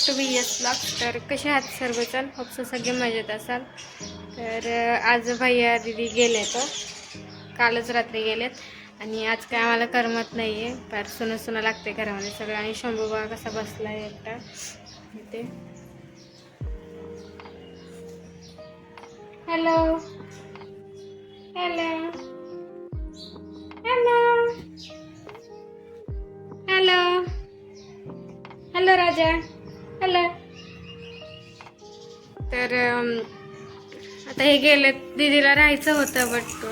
To BS blogs. तर कसे आहात सर्वजण? होप्स सगळे मजेत असाल. तर आज भैया दीदी गेले तर कालच रात्री गेलेत आणि आज काय आम्हाला करमत नाही आहे. फार सुनं सुनं लागते घरामध्ये सगळं. आणि शंभू बघा कसा बसला आहे एकटा इथे. Hello hello hello hello hello Raja hello. तर आता हे गेले. दीदीला राहायचं होतं बट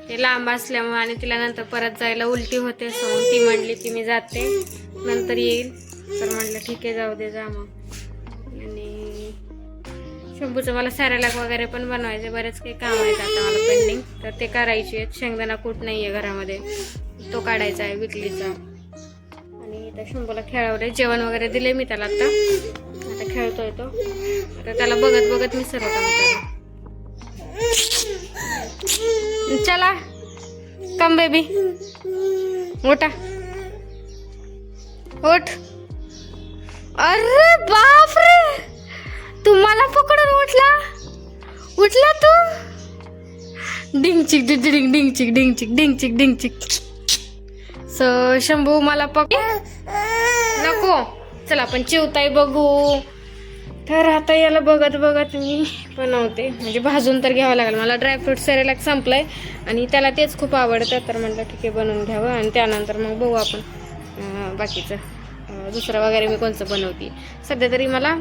ते लांब असल्यामुळे आणि तिला नंतर परत जायला उलटी होते. सो ती म्हणली की मी जाते नंतर येईल. तर म्हटलं ठीक आहे जाऊ दे जा मग. आणि शंभूचं मला सॅरॅलॅक वगैरे पण बनवायचे. बरेच काही काम आहेत आता मला पेंडिंग. तर ते करायचे आहेत. शेंगदाणा कूट नाही आहे घरामध्ये, तो काढायचा आहे विकलीचा. आणि त्या शंभूला खेळवले, जेवण वगैरे दिले मी त्याला. आता खेळतोय तो. आता त्याला बघत बघत मी सर्व काम करेन. चला कम बेबी उठा उठ. अरे बाप रे, तुम्हाला पकडून उठला तू. डिंग चिक डिंग डिंग चिक डिंग चिक डिंग चिक डिंग चिक. सो शंभू मला नको. चला आपण चिवताई बघू. तर आता याला बघत बघत मी बनवते. म्हणजे भाजून तर घ्यावं लागेल मला. ड्रायफ्रूट सॅरॅलॅक संपलंय आणि त्याला तेच खूप आवडतं. तर म्हटलं ठीक आहे बनवून घ्यावं आणि त्यानंतर मग बघू आपण बाकीचं दुसरं वगैरे मी कोणचं बनवते. सध्या तरी मला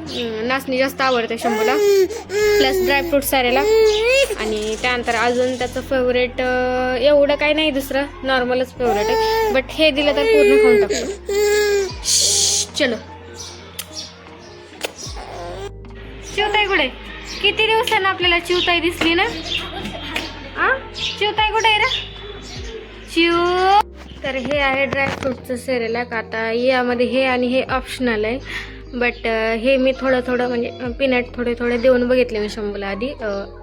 नाचणी जास्त आवडते शंभूला, प्लस ड्रायफ्रूट सॅरॅलॅक. आणि त्यानंतर अजून त्याचं फेवरेट एवढं काही नाही, दुसरं नॉर्मलच फेवरेट आहे. बट हे दिलं तर पूर्ण खाऊन टाकतो. चलो चिवताई कुठे? किती दिवसानं आपल्याला चिवताई दिसली ना. चिवताई कुठे आहे रे चिव? तर हे आहे ड्रायफ्रूटचं सॅरॅलॅक. आता यामध्ये हे आणि हे ऑप्शनल आहे. बट हे मी थोडं थोडं म्हणजे पीनट थोडे देऊन बघितले मी शंभूला आधी.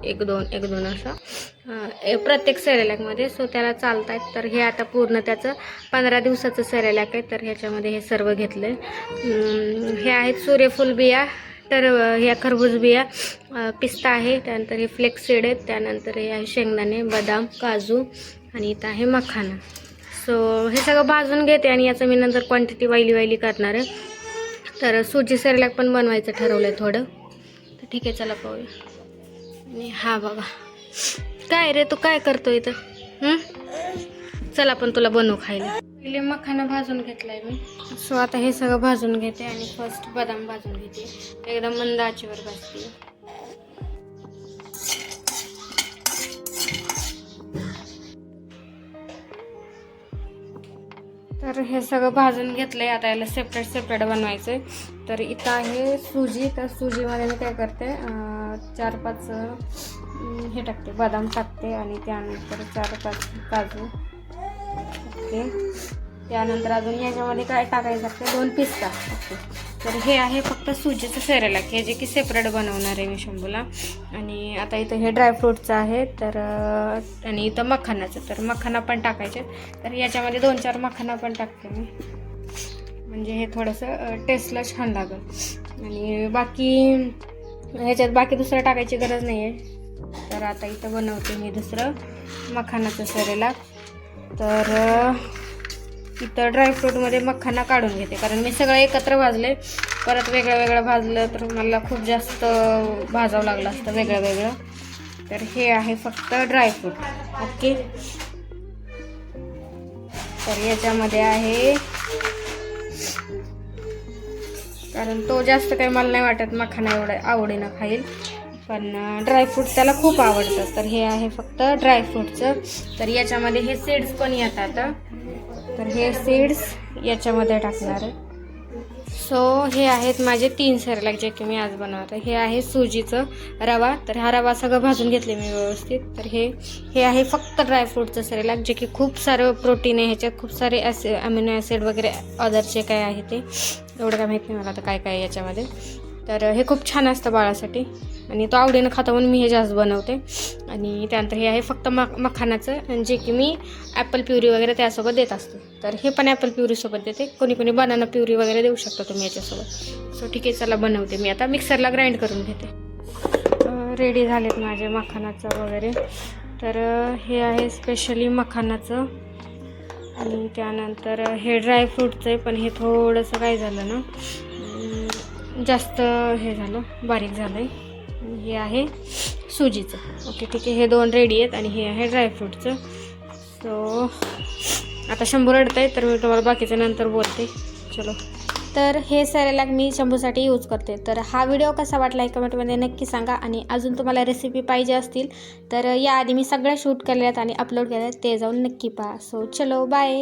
एक दोन असं प्रत्येक सॅरॅलॅकमध्ये. सो त्याला चालत आहेत. तर हे आता पूर्ण त्याचं 15 दिवसाचं सॅरॅलॅक आहे. तर ह्याच्यामध्ये हे सर्व घेतलं आहे. हे आहेत सूर्यफूल बिया, तर ह्या खरबूज बिया, पिस्ता आहे, त्यानंतर हे फ्लेक्स सीड आहेत, त्यानंतर हे आहे शेंगदाणे, बदाम, काजू आणि इथं आहे मखाना. सो हे सगळं भाजून घेते आणि याचं मी नंतर क्वांटिटी वाईली करणार आहे. तर सुजी सॅरॅलॅक पण बनवायचं ठरवलं आहे थोडं. तर ठीक आहे चला पाहूया. आणि हा बघा काय रे तू काय करतो इथं? चला आपण तुला बनवू खायला. पहिले मखाना भाजून घेतलाय मी. सो आता हे सगळं भाजून घेते आणि फर्स्ट बदाम भाजून घेते. एकदम मंद आचेवर भाजते. तर हे सगळं भाजून घेतलंय. आता याला सेपरेट बनवायचंय. तर इथं आहे सुजी. तर सुजीमध्ये मी काय करते, 4-5 हे टाकते, बदाम टाकते आणि त्यानंतर 4-5 काजू ओके. त्यानंतर अजून याच्यामध्ये काय टाकायचं असतं, 2 पिस्ता ओके. तर हे आहे फक्त सुजीचं सॅरॅलॅक, हे जे की सेपरेट बनवणार आहे मी शंभूला. आणि आता इथं हे ड्रायफ्रूटचं आहे. तर आणि इथं मखानाचं. तर मखाना पण टाकायचे. तर याच्यामध्ये 2-4 मखाना पण टाकते मी, म्हणजे हे थोडंसं टेस्टला छान लागेल. आणि बाकी ह्याच्यात बाकी दुसरं टाकायची गरज नाही आहे. तर आता इथं बनवते मी दुसरं मखानाचं सॅरॅलॅक. तर इथं ड्रायफ्रूटमध्ये मखाना काढून घेते, कारण मी सगळं एकत्र भाजले. परत वेगळं भाजलं तर मला खूप जास्त भाजावं लागलं असतं वेगळं. तर हे आहे फक्त ड्रायफ्रूट ओके. तर याच्यामध्ये आहे, कारण तो जास्त काही मला नाही वाटत मखाना एवढं आवडीनं खाईल, पण ड्रायफ्रूट त्याला खूप आवडतं. तर हे आहे फक्त ड्रायफ्रूटचं. तर याच्यामध्ये हे सीड्स पण येतात. तर हे सीड्स याच्यामध्ये टाकणार आहे. सो हे आहेत माझे 3 सॅरॅलॅक जे की मी आज बनवत आहे. हे आहे सुजीचं रवा. तर हा रवा सगळं भाजून घेतले मी व्यवस्थित. तर हे आहे फक्त ड्रायफ्रूटचं सॅरॅलॅक, जे की खूप सारं प्रोटीन आहे ह्याच्यात, खूप सारे अमिनो ॲसिड वगैरे अदरचे काय आहे ते एवढं काय माहीत नाही मला आता काय काय याच्यामध्ये. तर हे खूप छान असतं बाळासाठी आणि तो आवडीनं खातो म्हणून मी हे जास्त बनवते. आणि त्यानंतर हे आहे फक्त मखानाचं, जे की मी ॲपल प्युरी वगैरे त्यासोबत देत असते. तर हे पण ॲपल प्युरीसोबत देते. कोणी बनाना प्युरी वगैरे देऊ शकता तुम्ही याच्यासोबत. सो ठीक आहे, चला बनवते मी आता. मिक्सरला ग्राइंड करून घेते. रेडी झालेत माझे मखानाचं वगैरे. तर हे आहे स्पेशली मखानाचं आणि त्यानंतर हे ड्रायफ्रूटचं आहे, पण हे थोडंसं काय झालं ना, जास्त हे झालं, बारीक झालं आहे. हे आहे सुजीचं. ओके ठीक आहे, हे 2 रेडी आहेत आणि हे आहे ड्रायफ्रूटचं. सो आता शंभू रडत आहे, तर मी तुम्हाला बाकीचं नंतर बोलते. चलो. तर हे सेरेलॅक मी शंभूसाठी यूज करते. तर हा व्हिडिओ कसा वाटला आहे कमेंटमध्ये नक्की सांगा. आणि अजून तुम्हाला रेसिपी पाहिजे असतील तर याआधी मी सगळ्या शूट केल्यात आणि अपलोड केल्यात, ते जाऊन नक्की पहा. सो चलो बाय.